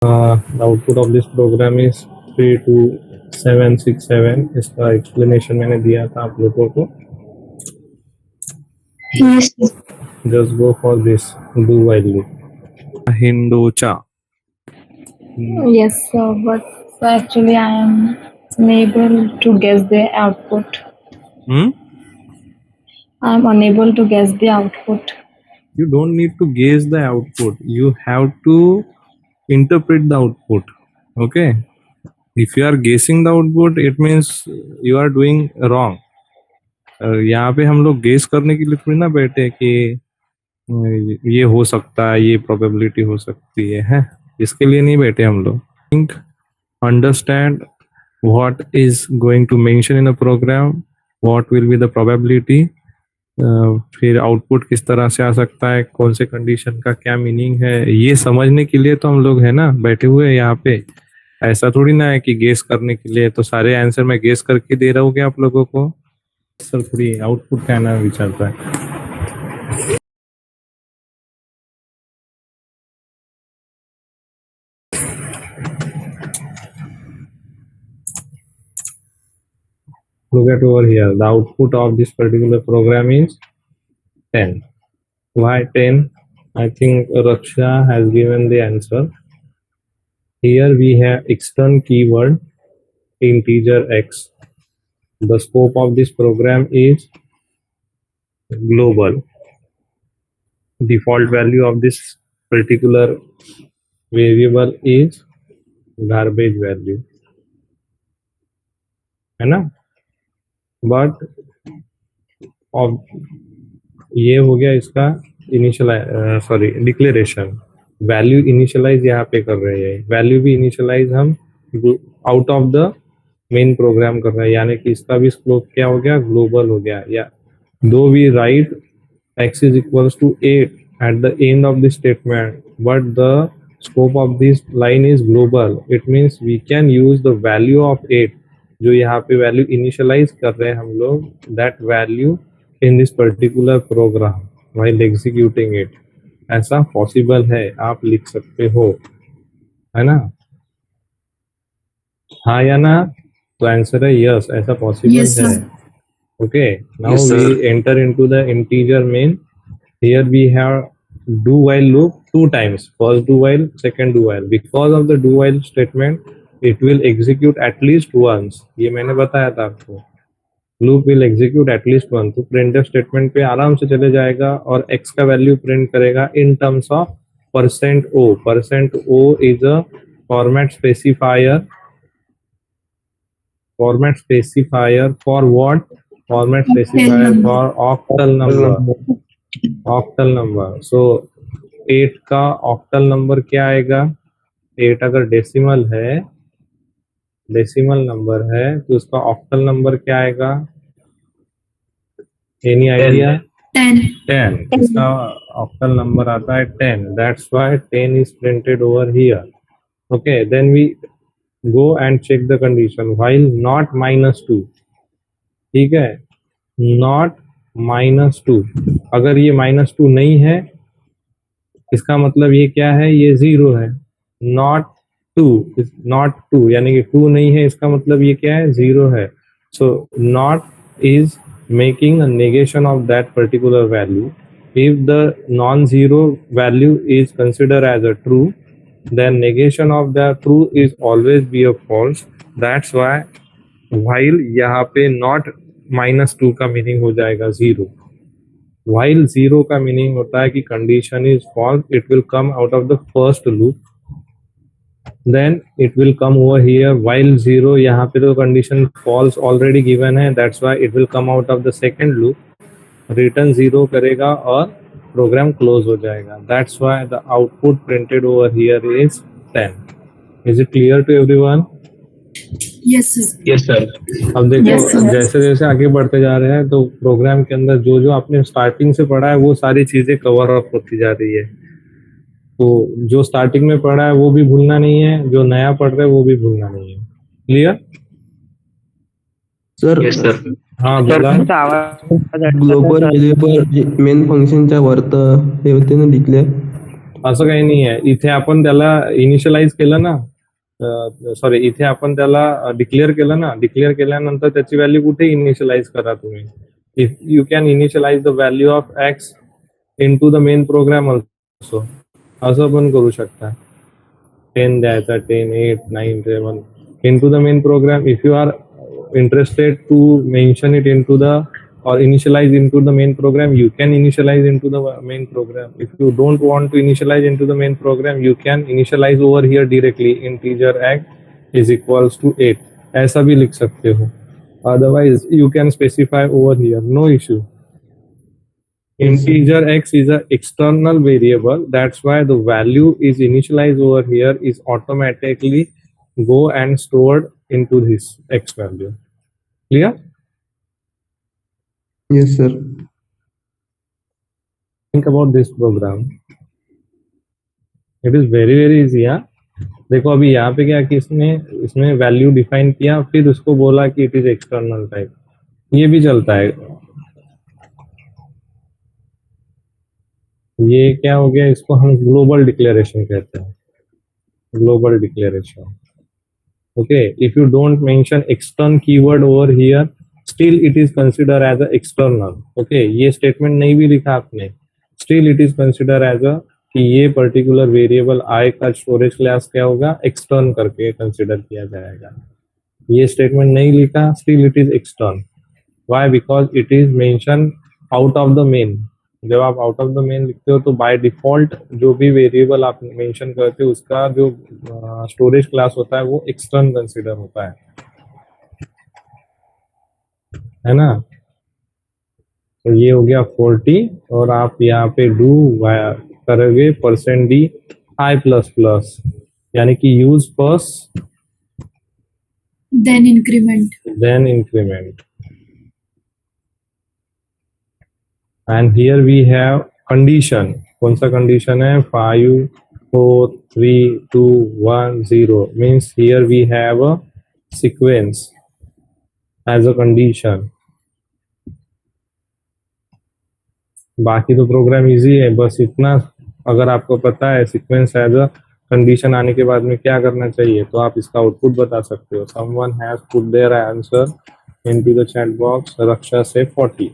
The output of this program is 32767. इसका explanation मैंने दिया था आप लोगों को. Yes. Just go for this do while loop. Hinducha. Yes, sir, but actually I am unable to guess the output. I am unable to guess the output. You don't need to guess the output. You have to interpret the output. Okay. If you are guessing the output, it means you are doing wrong. यहाँ पे हम लोग guess करने के लिए थोड़ी ना बैठे कि ये हो सकता है, ये प्रोबेबिलिटी हो सकती है, इसके लिए नहीं बैठे हम लोग. Think, understand what is going to mention in a program, what will be the probability, फिर आउटपुट किस तरह से आ सकता है, कौन से कंडीशन का क्या मीनिंग है, ये समझने के लिए तो हम लोग है ना बैठे हुए हैं यहाँ पे. ऐसा थोड़ी ना है कि गेस करने के लिए तो सारे आंसर मैं गेस करके दे रहा हूँ क्या आप लोगों को. सर थोड़ी आउटपुट का ना विचारता है. Look at over here. The output of this particular program is 10. Why 10? I think Raksha has given the answer. Here we have external keyword integer x. The scope of this program is global. Default value of this particular variable is garbage value. है ना? But अब ये हो गया इसका initial declaration. Value initialise यहाँ पे कर रहे हैं. वैल्यू भी इनिशियलाइज हम out of the main program कर रहे हैं, यानी कि इसका भी स्कोप क्या हो गया, ग्लोबल हो गया. या do we write x is equals to 8 at the end of this statement, but the scope of this line is global. It means we can use the value of 8 जो यहाँ पे value initialise कर रहे हैं हम लोग, that value in this particular program while executing it. ऐसा possible है, आप लिख सकते हो, है ना. हाँ या ना? तो आंसर है यस, ऐसा पॉसिबल है. Okay, now we enter into the integer main. Here we have do while loop 2 times. First do while, second do while. Because of the do while statement, it will execute at least once. ये मैंने बताया था आपको. Loop will execute at least once. तो printf statement पे आराम से चले जाएगा और x का वैल्यू प्रिंट करेगा in terms of %o. %o is a format specifier. Format specifier for what? Format specifier for octal number. Octal number. So 8 का ऑक्टल नंबर क्या आएगा? 8 अगर डेसिमल नंबर है तो उसका ऑक्टल नंबर क्या आएगा? Any idea? 10. इसका ऑक्टल नंबर आता है 10. That's why 10 is printed over here. Okay, then we go and check the condition while not -2. ठीक है, नॉट -2. अगर ये -2 नहीं है, इसका मतलब ये क्या है? ये 0 है. नॉट 2 यानी कि 2 नहीं है, इसका मतलब ये क्या है? 0 है. So not is making a negation of that particular value. If the non zero value is consider as a true, then negation of the true is always be a false. That's why while यहाँ पे not -2 का meaning हो जाएगा 0. while 0 का meaning होता है कि condition is false, it will come out of the first loop. Then it will come over here while 0. यहाँ पे तो कंडीशन फॉल्स ऑलरेडी गिवन है, that's why it will come out of the second loop. Return 0 करेगा और program close हो जाएगा. That's why the output printed over here is 10. Is it clear to everyone? Yes, sir. अब देखो, जैसे जैसे आगे बढ़ते जा रहे हैं तो प्रोग्राम के अंदर जो जो आपने स्टार्टिंग से पढ़ा है वो सारी चीजें कवर अप होती जा रही है. तो जो स्टार्टिंग में पढ़ा है वो भी भूलना नहीं है, जो नया पढ़ रहे हैं वो भी भूलना नहीं है. Clear sir? Yes, sir. हाँ बोला. ग्लोबल व्हेरिएबल मेन फंक्शनच्या वरत हे होते ना डिक्लेअर, असं काही नाही आहे. इथे आपण त्याला इनिशियलाइज केलं ना, सॉरी, इथे आपण त्याला डिक्लेअर केलं ना, डिक्लेअर केल्यानंतर त्याची व्हॅल्यू कुठे इनिशियलाइज करा तुम्ही. If you can initialise the value of x into the main program also, असं पण करू शकता. 10 द्यायचा, 10, 8, 9, 7 into the main program. If you are interested to mention it into the or initialize into the main program, you can initialize into the main program. If you don't want to initialize into the main program, you can initialize over here directly. Integer x is equals to 8, ऐसा भी लिख सकते हो. Otherwise you can specify over here, no issue. Integer x is an external variable, that's why the value is initialized over here is automatically go and stored into this x value. Clear? Yes, sir. Think about this program. It is very easy. हाँ, देखो अभी यहाँ पे क्या कि इसमें value define किया, फिर उसको बोला कि इट इज एक्सटर्नल टाइप. ये भी चलता है. ये क्या हो गया, इसको हम ग्लोबल डिक्लेरेशन कहते हैं. Global declaration. Okay, if you don't mention external keyword over here, still it is considered as a external. Okay, ये statement नहीं भी लिखा आपने, still it is considered as a कि ये particular variable I का storage class क्या होगा, external करके consider किया जाएगा. ये statement नहीं लिखा, still it is external. Why? Because it is mentioned out of the main. जब आप आउट ऑफ द मेन लिखते हो तो बाय डिफॉल्ट जो भी वेरिएबल आप मेंशन करते हो उसका जो स्टोरेज क्लास होता है वो एक्सटर्नल कंसीडर होता है ना. तो ये हो गया 40 और आप यहाँ पे डू करोगे %d i++, यानी कि use first then increment. Then increment. And here we have condition. कौन सा condition है? 5, 4, 3, 2, 1, 0. Means here we have a sequence as a condition. बाकी तो प्रोग्राम इजी है, बस इतना अगर आपको पता है सीक्वेंस एज अ कंडीशन आने के बाद में क्या करना चाहिए तो आप इसका आउटपुट बता सकते हो. Someone has put their answer into the chat box. रक्षा से 40.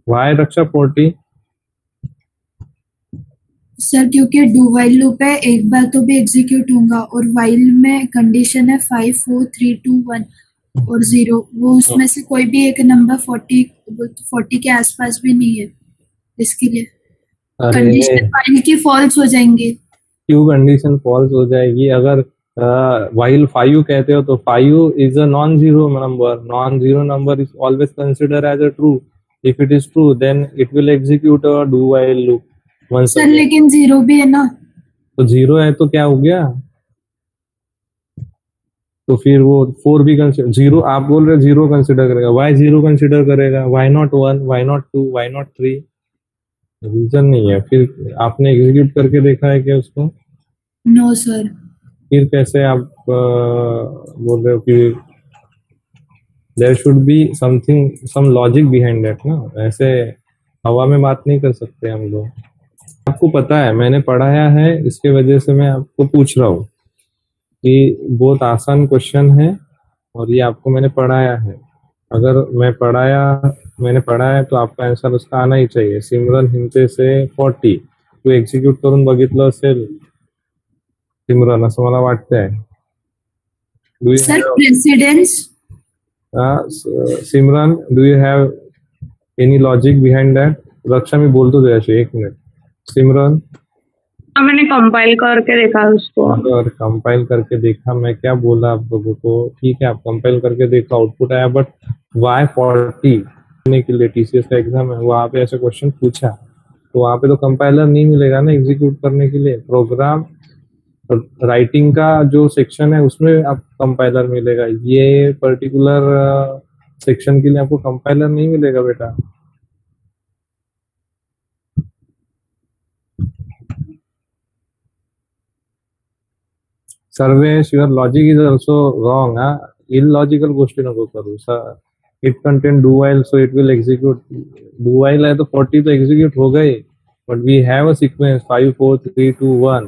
Why Raksha 40? सर क्योंकि डू वाइल लूप है, एक बार तो भी एग्जीक्यूट होगा और वाइल में कंडीशन है 5, 4, 3, 2, 1 और 0. वो उसमें से कोई भी एक नंबर 40 के आसपास भी नहीं है, इसके लिए कंडीशन वाइल की फॉल्स हो जाएंगी. क्यों कंडीशन फॉल्स हो जाएगी? अगर while 5 कहते हो तो 5 is a non-zero number. Non-zero number is always considered as a true. If it is true, then it will execute a do while loop. Sir लेकिन 0 भी है ना. तो 0 है तो क्या हो गया? तो फिर वो 4 भी कंसिडर 0. आप बोल रहे 0 कंसिडर करेगा. Why 0 कंसिडर करेगा? Why not 1? Why not 2? Why not 3? Reason नहीं है. फिर आपने एग्जीक्यूट करके देखा है क्या उसको? No sir. फिर कैसे आप बोल रहे हो कि there should be something, some logic behind that ना. ऐसे हवा में बात नहीं कर सकते हम लोग. आपको पता है, मैंने पढ़ाया है, इसके वजह से मैं आपको पूछ रहा हूँ कि बहुत आसान क्वेश्चन है और ये आपको मैंने पढ़ाया है. अगर मैंने पढ़ाया तो आपका आंसर उसका आना ही चाहिए. सिमरन हिंते से 40 तू एक्झिक्यूट करून बघितलं असेल सिमरन, असं मला वाटतंय. Sir precedence. Simran, do you have any logic behind that? Raksha, मैं बोलतो तुझ्याशी 1 मिनट. सिमरन, मैंने कंपाइल करके देखा उसको. अगर कंपाइल करके देखा, मैं क्या बोला आप लोगों को? ठीक है, आप कंपाइल करके देखो, आउटपुट आया, बट वाई 40 के लिए टीसीएस का एग्जाम है, वहां पे ऐसे क्वेश्चन पूछा तो वहां पे तो कंपाइलर नहीं मिलेगा ना एग्जीक्यूट करने के लिए. प्रोग्राम राइटिंग का जो सेक्शन है उसमें आप कंपाइलर मिलेगा. ये पर्टिकुलर सेक्शन के लिए आपको कंपाइलर नहीं मिलेगा बेटा. Sarvesh, your logic is also wrong. Illogical गोष्टी नको करू. It contain do while, so it will execute. Do while है तो 40 तो एग्जीक्यूट हो गए. but we have a sequence 5 4 3 2 1.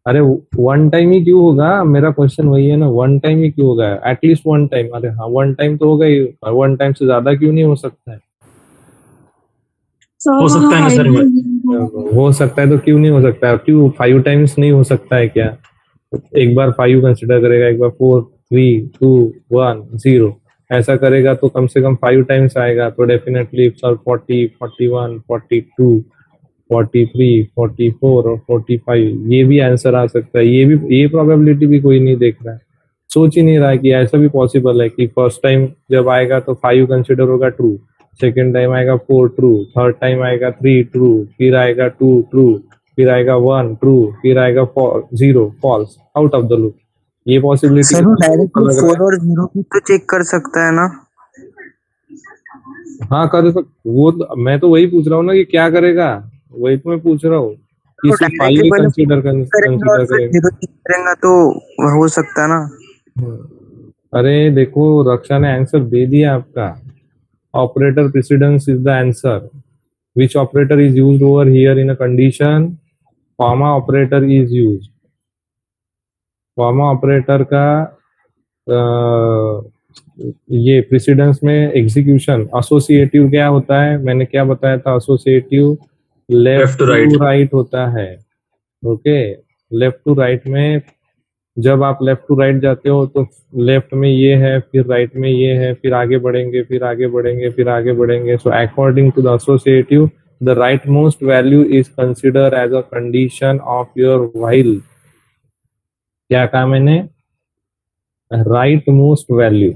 अरे वन टाइम ही क्यों होगा? मेरा क्वेश्चन वही है ना, वन टाइम ही क्यों होगा? At least one time. अरे हाँ, वन टाइम तो होगा ही, वन टाइम से ज्यादा क्यों नहीं हो सकता है? हो सकता है ना सर? हो सकता है तो क्यों नहीं हो सकता है? क्यों 5 टाइम्स नहीं हो सकता है क्या? एक बार 5 कंसिडर करेगा, एक बार 4 3 2 1 0 ऐसा करेगा तो कम से कम 5 टाइम्स आएगा। तो डेफिनेटली सर 40 41 42 43 44 और 45 ये भी आंसर आ सकता है। ये प्रोबेबिलिटी भी कोई नहीं देख रहा है, सोच ही नहीं रहा है कि ऐसा भी पॉसिबल है कि फर्स्ट टाइम जब आएगा तो 5 कंसिडर होगा ट्रू, सेकेंड टाइम आएगा 4 ट्रू, थर्ड टाइम आएगा 3 ट्रू, फिर आएगा 2 ट्रू, फिर आएगा 1 ट्रू, फिर आएगा 0 false, out of the loop. ये पॉसिबिलिटी सर वो डायरेक्टली 4 और 0 भी तो चेक कर सकता है ना? हाँ कर वो मैं तो वही पूछ रहा हूँ ना कि क्या करेगा, वही तो मैं पूछ रहा हूँ कि तो सिर्फ डायरेक्टली पहले कंसिडर करेंगे और फिर करेगा। 0 चेक करेंगे तो हो सकता है ना? अरे देखो, रक्षा ने आंसर दे दिया आपका। Operator precedence is the answer. Which operator is used over here in a condition? Comma operator is used. Comma operator का ये प्रेसिडेंस में एग्जीक्यूशन। एसोसिएटिव क्या होता है? मैंने क्या बताया था? एसोसिएटिव लेफ्ट टू राइट होता है। ओके, लेफ्ट टू राइट में जब आप लेफ्ट टू राइट जाते हो तो लेफ्ट में ये है, फिर राइट में ये है, फिर आगे बढ़ेंगे, फिर आगे बढ़ेंगे, फिर आगे बढ़ेंगे। So according to the associative the right most value is consider as a condition of your while. क्या कहा मैंने? Right most value.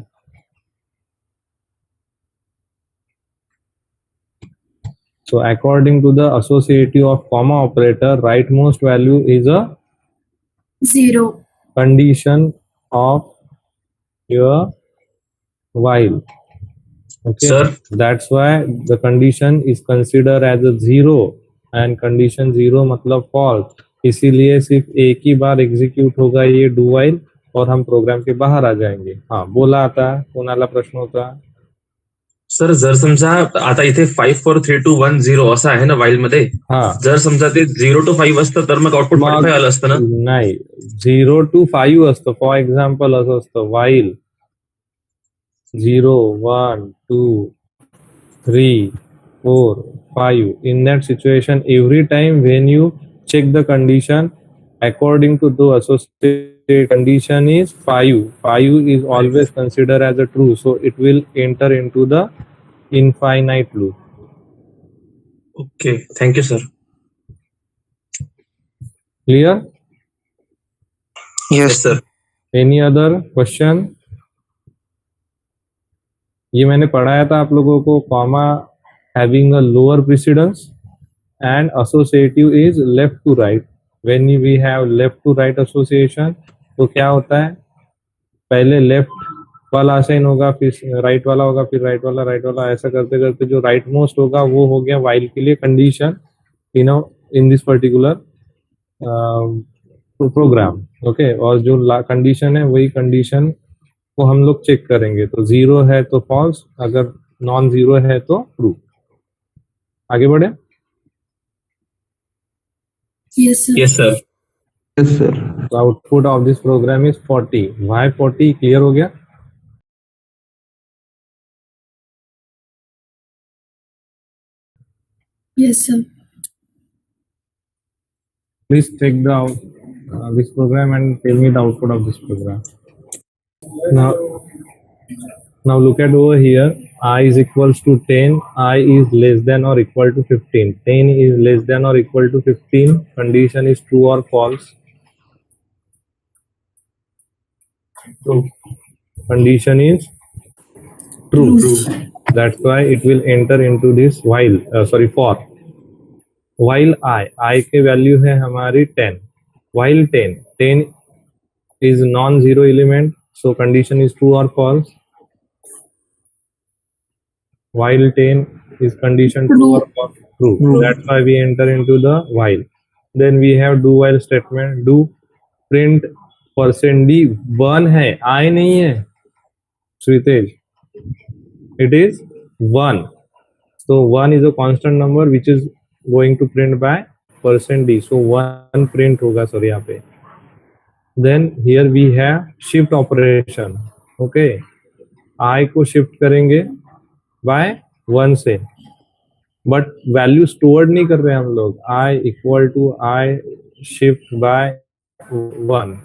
So according to the associative of comma operator, rightmost value is a 0. condition of your while. Okay, Sir? that's why the condition is considered as a 0 and condition 0 मतलब false। इसीलिए सिर्फ एक ही बार execute होगा ये do while और हम programme के बाहर आ जाएंगे। हाँ बोला, आता कोणाला प्रश्न होता? सर जर समजा आता इथे 5 4 3 2 1 0 असं आहे ना वाईल मध्ये, जर समजा ते 0 to 5 असतं तर मग आउटपुट 45 आलं असतं ना? नाही, 0 to 5 असतं। फॉर एक्झाम्पल असं असतं while 0 1 2 3 4 5. In that situation, every time when you check the condition according to the associated condition is 5 is always considered as a true, so it will enter into the infinite loop. Okay, thank you sir. Clear? Yes sir. Any other question? ये मैंने पढ़ाया था आप लोगों को, comma having a lower precedence and associative is left to right. When we have left to right association तो क्या होता है? पहले लेफ्ट वाला असाइन होगा, फिर राइट वाला होगा, फिर राइट वाला, ऐसा करते करते जो राइट मोस्ट होगा वो हो गया व्हाइल के लिए condition in this particular program. Okay, और जो कंडीशन है वही कंडीशन को हम लोग चेक करेंगे। तो 0 है तो फॉल्स, अगर नॉन 0 है तो ट्रू। आगे बढ़े? Yes, sir. Yes sir. Yes sir. Output of this program is 40। Why 40? Clear हो गया? Yes, sir. Please take the this program and tell me the output of this program. Now look at over here. I is equals to 10. I is less than or equal to 15. 10 is less than or equal to 15. Condition is true or false? True. Condition is true. That's why it will enter into this while for. While I के value है हमारी 10. While 10 is non-zero element, so condition is true or false? While 10 is condition true or false? True. That's why we enter into the while. Then we have do while statement. Do print %d 1 है, I नहीं है श्रीतेज, it is 1. So 1 is a constant number which is going to print by %d, so 1 print होगा sir यहाँ पे. Then here we have shift operation. Okay, i को shift करेंगे by 1 से, but value store नहीं कर रहे हम लोग. i equal to i shift by 1,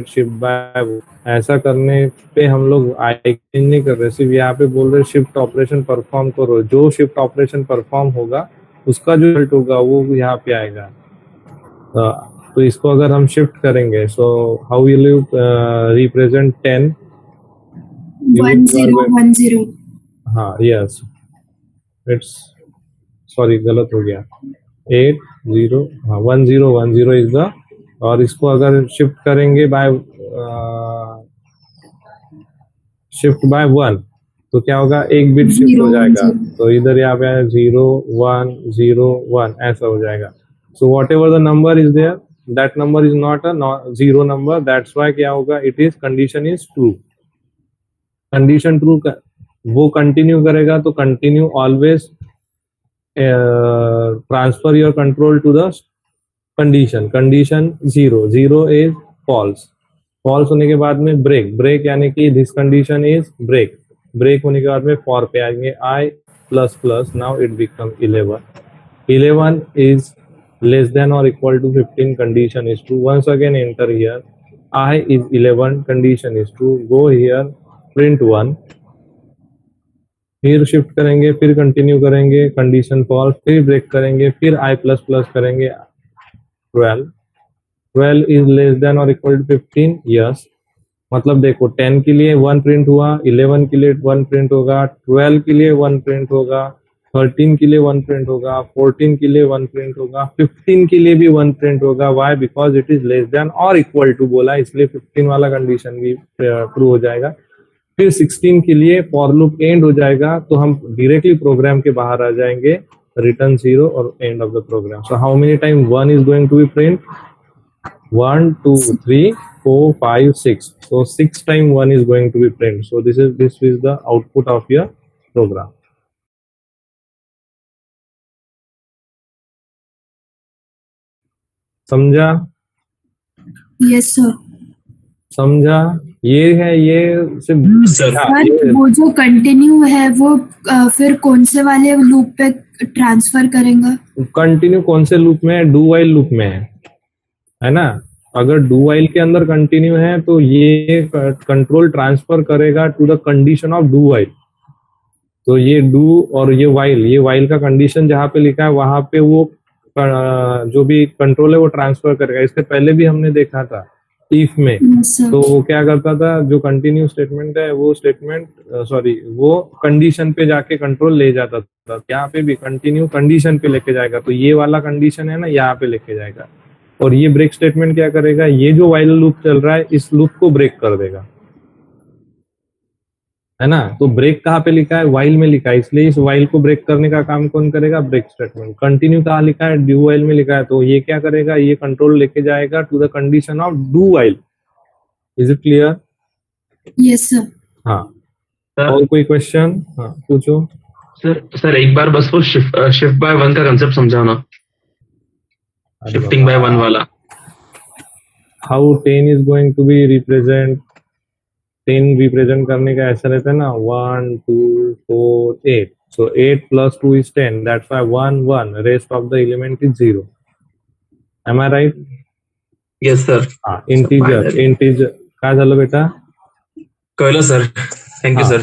shift by, ऐसा करने पे हम लोग i चेंज नहीं कर रहे, सिर्फ यहाँ पे बोल रहे शिफ्ट ऑपरेशन परफॉर्म करो. जो शिफ्ट ऑपरेशन परफॉर्म होगा उसका जो रिजल्ट होगा वो यहाँ पे आएगा. तो इसको अगर हम शिफ्ट करेंगे, so how will you represent 10? 1010. हाँ, यस, इट्स, सॉरी गलत हो गया, 80, हाँ 1010 इज द, और इसको अगर शिफ्ट करेंगे बाय शिफ्ट बाय 1 तो क्या होगा, एक बिट शिफ्ट हो जाएगा. तो इधर यहाँ पे 0 1 0 1 ऐसा हो जाएगा. So whatever the number is there, that number is not a zero number, that's why क्या होगा, it is condition is true. Condition true वो कंटिन्यू करेगा, तो continue always transfer your control to the condition. Condition 0 0 is false. False होने के बाद में break. Break यानी कि this condition is break. Break होने के बाद में फॉर पे आएंगे i प्लस plus, now it become 11. 11 is less than और equal to 15, condition is true. Once again enter here, i is 11, condition is true. Go here, print 1, फिर shift करेंगे, फिर कंटिन्यू करेंगे, कंडीशन फॉल्स, फिर ब्रेक करेंगे, फिर i प्लस प्लस करेंगे, 12 इज लेस देन और इक्वल टू 15, यस. मतलब देखो 10 के लिए 1 प्रिंट हुआ, 11 के लिए 1 प्रिंट होगा, 12 के लिए 1 प्रिंट होगा, 13 के लिए 1 प्रिंट होगा, 14 के लिए 1 प्रिंट होगा, 15 के लिए भी 1 प्रिंट होगा. Why? Because it is less than और इक्वल टू बोला, इसलिए 15 वाला कंडीशन भी ट्रू हो जाएगा. फिर 16 के लिए फॉर लूप एंड हो जाएगा, तो हम डायरेक्टली प्रोग्राम के बाहर आ जाएंगे, रिटर्न 0 और end of the program. So how many time 1 is going to be print? 1 2 3 4 5 6. So 6 times 1 is going to be print. So this is the output of your program. समझा? Yes sir. समझा? ये है, ये सिर्फ sir वो जो continue है वो फिर कौन से वाले लूप पे ट्रांसफर करेंगे? कंटिन्यू कौन से लूप में है? डू वाइल लूप में है ना. अगर डू वाइल के अंदर कंटिन्यू है तो ये कंट्रोल ट्रांसफर करेगा to the condition of do while. तो ये डू और ये वाइल का कंडीशन जहाँ पे लिखा है वहां पे वो जो भी कंट्रोल है वो ट्रांसफर करेगा. इससे पहले भी हमने देखा था इफ में. तो वो क्या करता था, जो कंटिन्यू स्टेटमेंट है वो स्टेटमेंट वो कंडीशन पे जाके कंट्रोल ले जाता था. यहाँ पे भी कंटिन्यू कंडीशन पे लेके जाएगा, तो ये वाला कंडीशन है ना, यहाँ पे लेके जाएगा. और ये ब्रेक स्टेटमेंट क्या करेगा, ये जो वाइल लूप चल रहा है इस लूप को ब्रेक कर देगा, है ना. तो ब्रेक कहाँ पे लिखा है? वाइल में लिखा है, इसलिए इस वाइल को ब्रेक करने का काम कौन करेगा? Break statement. कंटिन्यू कहाँ लिखा है? डू वाइल में लिखा है, तो ये क्या करेगा, ये कंट्रोल लेके जाएगा to the condition of do while. Is it clear? Yes sir. हाँ, और कोई क्वेश्चन? हाँ पूछो. सर एक बार बस वो शिफ्ट बाय 1 का कंसेप्ट समझाना. शिफ्टिंग बाय 1 वाला. How 10 is going to be represent? 10 represent करने का ऐसा रहता है ना, 1 2 4 8. सो 8 plus 2 is 10. That's why 1 1. Rest of the element is 0. Am I right? Yes sir. हाँ, इंटीजर काय झालं बेटा? कळलं सर. Thank you sir.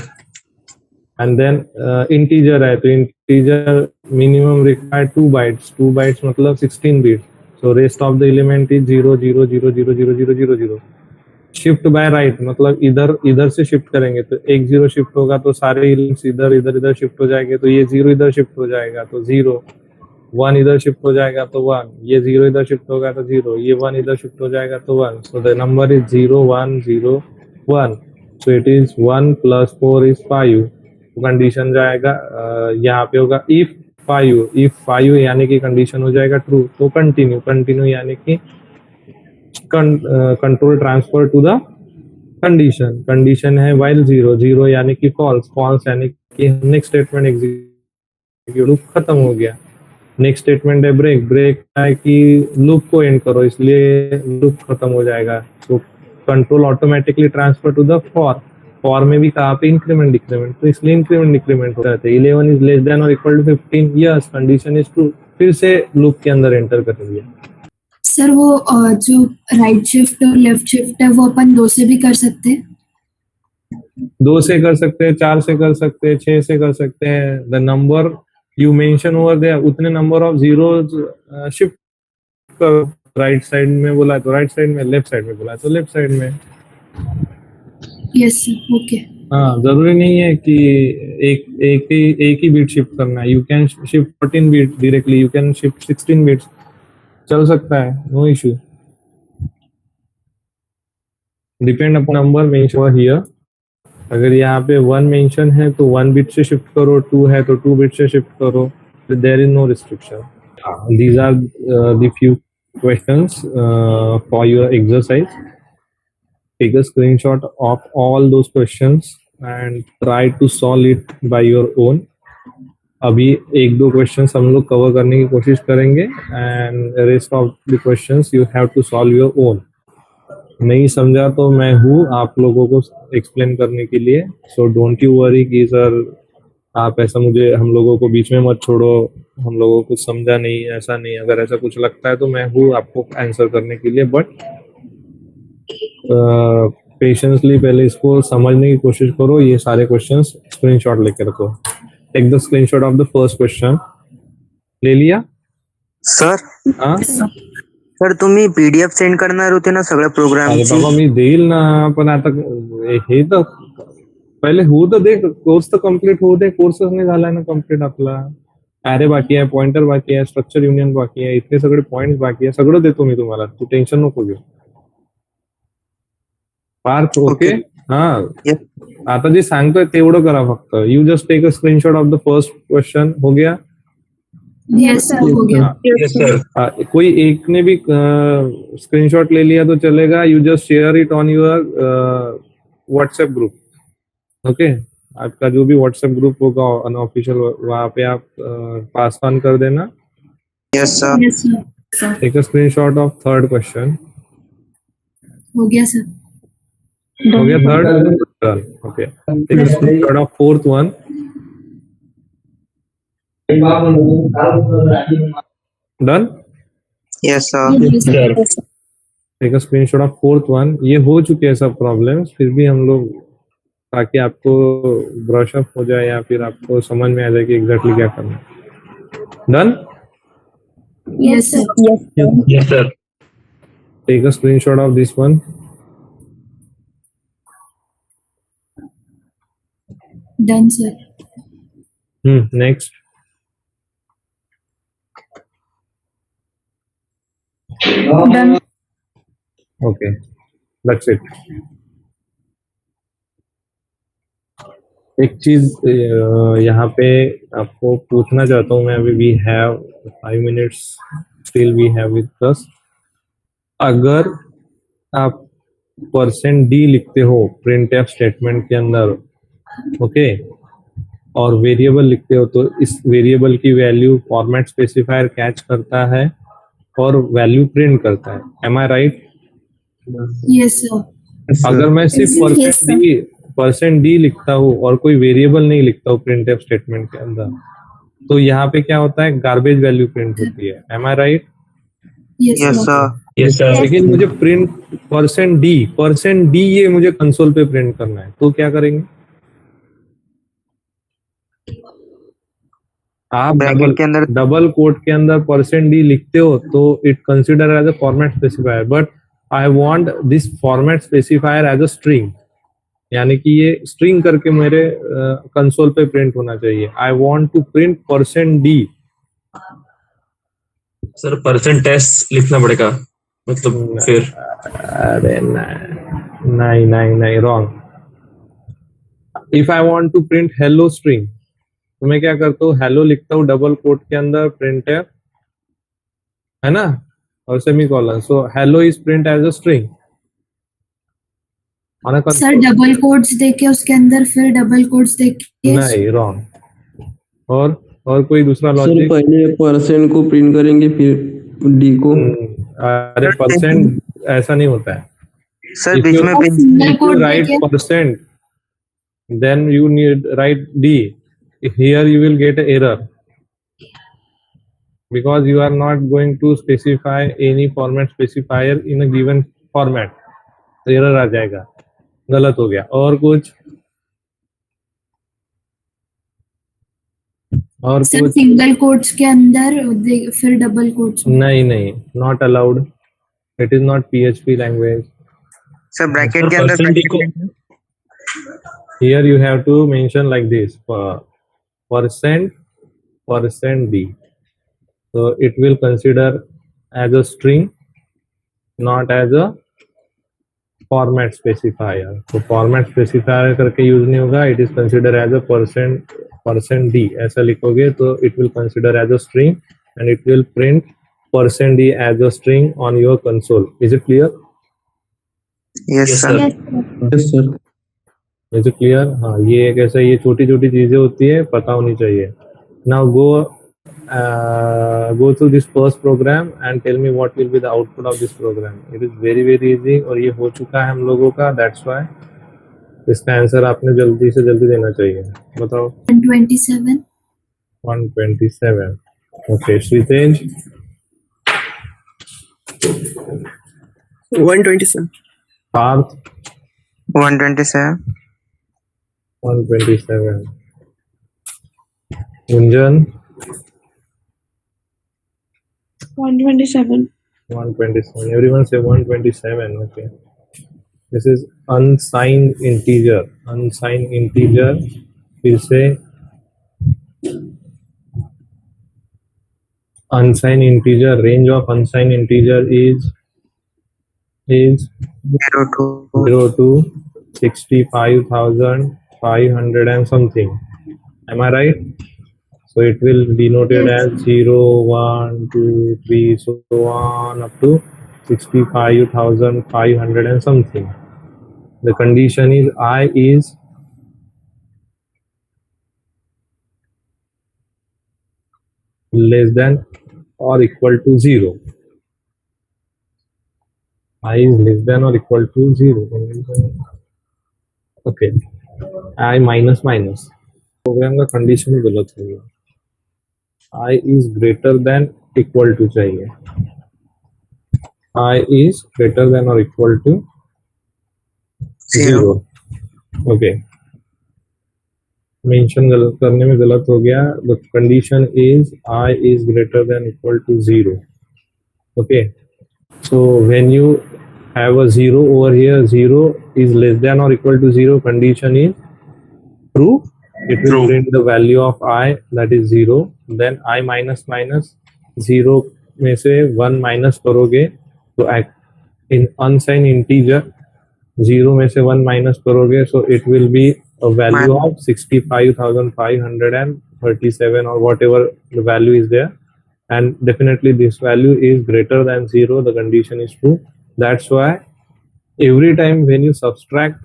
And then integer है, तो integer minimum required 2 bytes. 2 bytes मतलब 16 bit. So rest of the element is 0 0 0 0 0 0 0 0. Shift by right मतलब इधर से शिफ्ट करेंगे, तो एक 0 शिफ्ट होगा तो सारे एलिमेंट्स इधर शिफ्ट हो जाएंगे. तो ये 0 इधर शिफ्ट हो जाएगा तो 0. 1 इधर शिफ्ट हो जाएगा तो 1. ये 0 इधर शिफ्ट होगा तो 0. ये 1 इधर शिफ्ट हो जाएगा तो 1. So the number is 0 1 0 1. So it is 1 + 4 is 5. Condition जाएगा यहाँ पे होगा इफ 5 यानी कि कंडीशन हो जाएगा ट्रू. तो कंटिन्यू यानी कि control transfer to the condition है वाइल 0 0 यानी कि फॉल्स यानी कि नेक्स्ट स्टेटमेंट एग्जीक्यूट खत्म हो गया. नेक्स्ट स्टेटमेंट है ब्रेक। ब्रेक है कि लूप को एंड करो, इसलिए लूप खत्म हो जाएगा। तो control automatically transfer to the for. For में भी कहाँ पे इंक्रीमेंट डिक्रीमेंट, तो इसलिए इंक्रीमेंट डिक्रीमेंट हो जाते हैं। 11 इज लेस देन और equal to 15, yes condition is true, फिर से लूप के अंदर एंटर करेंगे। सर वो जो राइट शिफ्ट और लेफ्ट शिफ्ट है वो अपन 2 से भी कर सकते हैं? 2 से कर सकते हैं, 4 से कर सकते हैं, 6 से कर सकते हैं। The number you mention over there, उतने नंबर ऑफ जीरोज शिफ्ट करो। राइट साइड में बोला है तो राइट साइड में, लेफ्ट साइड में बोला है तो लेफ्ट साइड में। Yes sir, okay. हाँ, जरूरी नहीं है कि एक ही बीट शिफ्ट करना है। You can shift 14 bit directly, you can shift 16 bits, चल सकता है, no issue. Depend upon number mention over here. अगर यहाँ पे 1 मेंशन है तो 1 बिट से शिफ्ट करो, 2 है तो 2 बिट से शिफ्ट करो, there is no restriction. These are the few questions for your exercise. Take a screenshot of all those questions and try to solve it by your own. अभी 1-2 questions हम लोग cover करने की कोशिश करेंगे and rest of the questions you have to solve your own. नहीं समझा तो मैं हूँ आप लोगों को एक्सप्लेन करने के लिए, सो डोंट यू वरी कि सर आप ऐसा मुझे हम लोगों को बीच में मत छोड़ो, हम लोगों को समझा नहीं, ऐसा नहीं। अगर ऐसा कुछ लगता है तो मैं हूँ आपको आंसर करने के लिए, बट पेशेंसली पहले इसको समझने की कोशिश करो। ये सारे क्वेश्चंस स्क्रीनशॉट लेकर रखो। Take the screenshot of the first question. ले लिया सर? हाँ सर तुम्ही पीडीएफ सेंड करणार होते ना सगळ्या अरे प्रोग्रामची? बाबा मी देईल ना, पण आता हे तर पहिले होऊ तर दे, कोर्स तर कम्प्लीट होऊ दे। कोर्सच नाही झालाय ना कम्प्लीट आपला। ॲरे बाकी आहे, पॉइंटर बाकी आहे, स्ट्रक्चर युनियन बाकी आहे, इतके सगळे पॉइंट्स बाकी आहे, सगळं देतो मी तुम्हाला, तू टेन्शन नको घेऊ। पार्थ ओके? हा, Yes. आता जे सांगतोय तेवढं करा फक्त। You just take a screenshot of the first question. हो गया? यस सर, हो गया। Yes sir. कोई एक ने भी स्क्रीनशॉट ले लिया तो चलेगा। You just share it on your WhatsApp group, okay? आपका जो भी व्हाट्सएप ग्रुप होगा अनऑफिशियल, वहाँ पे आप पास ऑन कर देना। Yes sir. Yes sir, take a screenshot of third question. हो गया सर। हो गया third? Okay, take a screenshot of fourth one. Done? Yes sir. Yes sir. Take a screenshot of fourth one. ये हो चुके हैं सब प्रॉब्लम्स, फिर भी हम लोग, ताकि आपको ब्रश अप हो जाए या फिर आपको समझ में आ जाए कि एग्जैक्टली क्या करना है। Done? Yes sir. Yes sir. Take a screenshot of this one. Done sir. Next. Done. Okay, that's it. एक चीज यहाँ पे आपको पूछना चाहता हूँ मैं अभी। We have 5 minutes still we have with us. अगर आप %d लिखते हो प्रिंटफ स्टेटमेंट के अंदर, ओके, और वेरिएबल लिखते हो, तो इस वेरिएबल की वैल्यू फॉर्मेट स्पेसिफायर कैच करता है और वैल्यू प्रिंट करता है। Am I right? Yes sir. अगर मैं सिर्फ %d लिखता हूँ और कोई वेरिएबल नहीं लिखता हूँ प्रिंटफ स्टेटमेंट के अंदर, तो यहाँ पे क्या होता है, गार्बेज वैल्यू प्रिंट होती है। Am I right? Yes yes sir. Sir. Yes sir. लेकिन मुझे प्रिंट %d ये मुझे कंसोल पे प्रिंट करना है, तो क्या करेंगे आप? ब्रैकेट के अंदर डबल कोट के अंदर %d लिखते हो तो it consider as a format specifier, but I want this format specifier as a string, यानी कि ये स्ट्रिंग करके मेरे कंसोल पे प्रिंट होना चाहिए। I want to print %d। Sir % लिखना पड़ेगा, मतलब फिर? अरे नहीं नहीं नहीं, wrong. If I want to print hello string, तो मैं क्या करता हूँ, हेलो लिखता हूँ डबल कोट के अंदर, प्रिंट है ना, और semicolon. So hello is print as a string. Sir double quotes देके उसके अंदर फिर डबल कोट्स देके नहीं, रॉन्ग। और और कोई दूसरा सर लॉजिक? पहले परसेंट को प्रिंट करेंगे फिर डी को। अरे परसेंट ऐसा नहीं होता है. सर If बीच you में और single if you code write देखिए. percent, then you need write D. Here you will get an error because you are not going to specify any format specifier in a given format. Error आ जाएगा, गलत हो गया. और कुछ? और sir कुछ? Single quotes के अंदर फिर डबल कोट्स. नहीं, not allowed. It is not PHP language. Sir bracket sir के अंदर परसेंट डी को Here you have to mention like this: percent D. So it will consider as a string, not as a format specifier. So format specifier करके use नहीं होगा. It is considered as a percent D. ऐसा लिखोगे तो it will consider as a string and it will print percent D as a string on your console. Is it clear? Yes Yes, sir. sir. Yes sir. Is it clear? हाँ, ये एक ऐसा, ये छोटी छोटी चीजें होती है, पता होनी चाहिए. Now go through this first program and tell me what will be the output of this program. It is very easy और ये हो चुका है हम लोगों का. That's why इसका आंसर आपने जल्दी से जल्दी देना चाहिए. बताओ. 127. 127. Okay, Shritesh. 127. Parth. 127. 127. Gunjan. 127. 127. Everyone say 127. Okay. This is unsigned integer. Unsigned integer. फिर से unsigned integer. Range of unsigned integer is 0 to 0 to 65,500 and something. Am I right? So it will be denoted as 0, 1, 2, 3, so on up to 65,500 and something. The condition is I is less than or equal to 0. I is less than or equal to 0. Okay. I minus minus. Program का condition ही गलत हो गया. I is greater than equal to चाहिए. I is greater than or equal to 0. Okay. Mention गलत करने में गलत हो गया. The condition is I is greater than equal to 0. Okay. So when you have a 0 over here, 0 is less than or equal to 0, condition is true. It will True. print the value of I, that is 0. Then I minus minus 0 में से 1 minus करोगे तो in unsigned integer 0 में से 1 minus करोगे, so it will be a value of 65,537 or whatever the value is there, and definitely this value is greater than 0. The condition is true. That's why every time when you subtract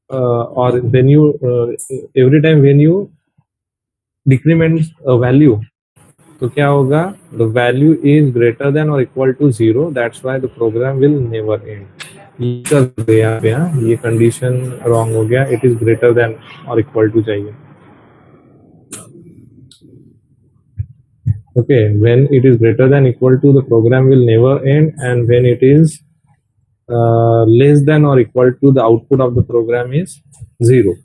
or when you every time when you decrement a value, तो क्या होगा? The value is greater than or equal to 0. That's why the program will never end. ये कर दिया यहाँ, ये condition wrong हो गया. It is greater than or equal to चाहिए. Okay, when it is greater than equal to, the program will never end, and when it is less than or equal to, the output of the program is 0.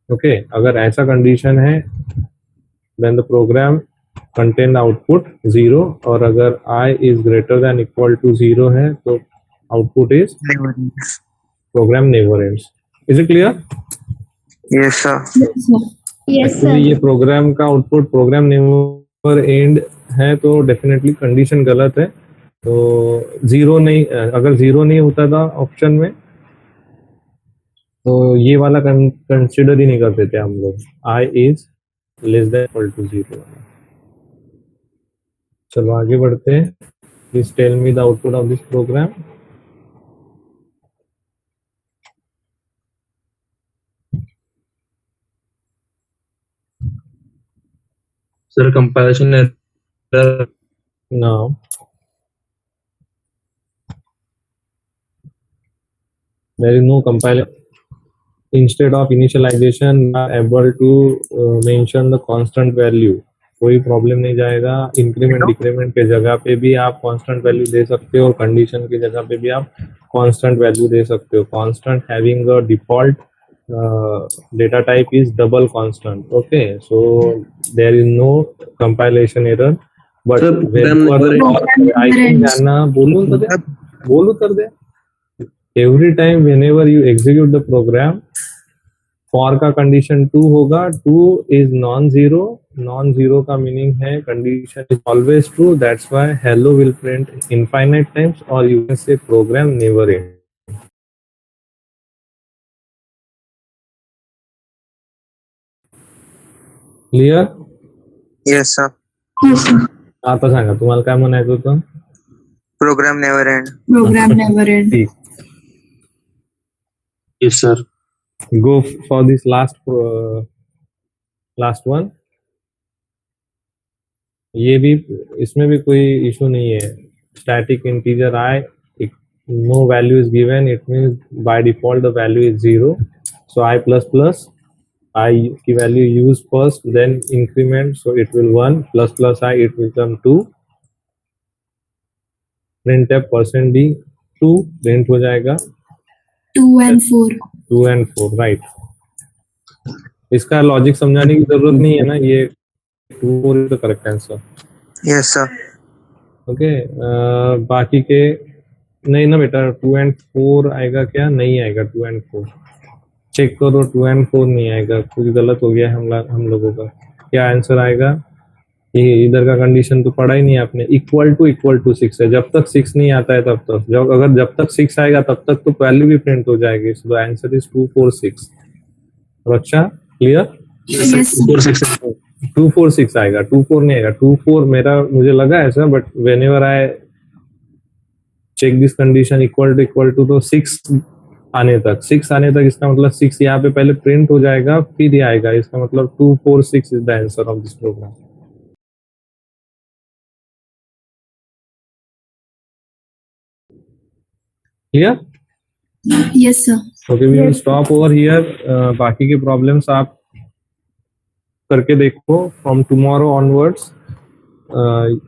Okay, अगर ऐसा condition है, then the program contain the output 0, और अगर I is greater than equal to 0 है, तो output is program never ends. Is it clear? Yes sir. Yes, Actually ये program का output program never end है, तो definitely condition गलत है. तो 0 नहीं, अगर 0 नहीं होता था ऑप्शन में, तो ये वाला कंसिडर ही नहीं करते थे हम लोग. I is less than equal to 0. चलो आगे बढ़ते हैं. Please tell me the output of this program. Sir compilation error No. There is no compile. Instead of initialization, we are able to mention the constant value. कोई problem नहीं जाएगा. Increment decrement के जगह पे भी आप कांस्टेंट वैल्यू दे सकते हो और कंडीशन की जगह पे भी आप कांस्टेंट वैल्यू दे सकते हो. Constant having a default data type is double constant. Okay, so there is no compilation error. But Sir, I think जानना बोलूं कर दे. Every time whenever you execute the program, for का condition 2 होगा. 2 is non-zero. Non-zero का meaning है condition is always true. That's why hello will print infinite times, or you can say program never ends. Clear? Yes sir. आता सांगा तुम्हाला काय म्हणायचं होतं. Program never end. Program never end. ठीक. Yes sir. Go for this last one. ये भी इसमें भी कोई इशू नहीं है. Static integer I, no value is given. It means by default the value is 0. So I plus plus, I की value use first, then increment. So it will 1 plus plus I, it will become 2. printf %d 2 print हो जाएगा. 2 and 4. 2 and 4, right. इसका logic समझाने की जरूरत नहीं है ना. ये 2 4 is the correct answer. Yes sir. Okay. बाकी के नहीं ना बेटा. 2 and 4 आएगा क्या? नहीं आएगा. 2 and 4 चेक करो. 2 and 4 नहीं आएगा. कुछ गलत हो गया हम लोगों का. क्या आंसर आएगा? ये इधर का कंडीशन तो पढ़ा ही नहीं आपने. इक्वल टू 6 है. जब तक 6 नहीं आता है तब तक. जब तक 6 आएगा तब तक तो वैल्यू भी प्रिंट हो जाएगी. So the answer is 2 4 6. अच्छा, क्लियर? Yes. 2 4 6 आएगा. 2 4 नहीं आएगा. 2 4 मुझे लगा ऐसा. But whenever I check this condition equal to तो 6 आने तक इसका मतलब 6 यहाँ पे पहले प्रिंट हो जाएगा फिर ये आएगा. इसका मतलब 2 4 6 is the answer of this program. Clear? Yes sir. Okay, we will stop over here. बाकी के प्रॉब्लम्स आप करके देखो फ्रॉम टुमारो ऑनवर्ड्स.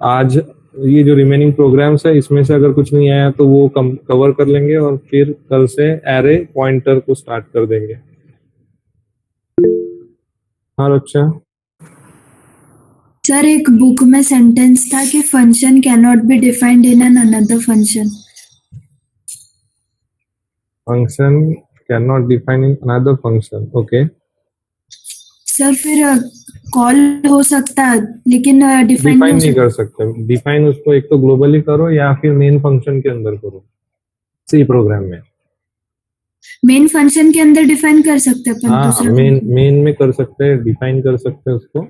आज ये जो रिमेनिंग प्रोग्राम्स है इसमें से अगर कुछ नहीं आया तो वो कवर कर लेंगे और फिर कल से एरे पॉइंटर को स्टार्ट कर देंगे. हाँ अच्छा. सर एक बुक में सेंटेंस था कि function can not be defined in an another function. Function can not define in another function. Okay sir फिर कॉल हो सकता है लेकिन डिफाइन नहीं डिफाइन कर सकते. डिफाइन उसको एक तो ग्लोबली करो या फिर मेन फंक्शन के अंदर करो. सी प्रोग्राम में मेन फंक्शन के अंदर डिफाइन कर सकते हैं. हाँ, मेन में कर सकते हैं. डिफाइन कर सकते हैं उसको.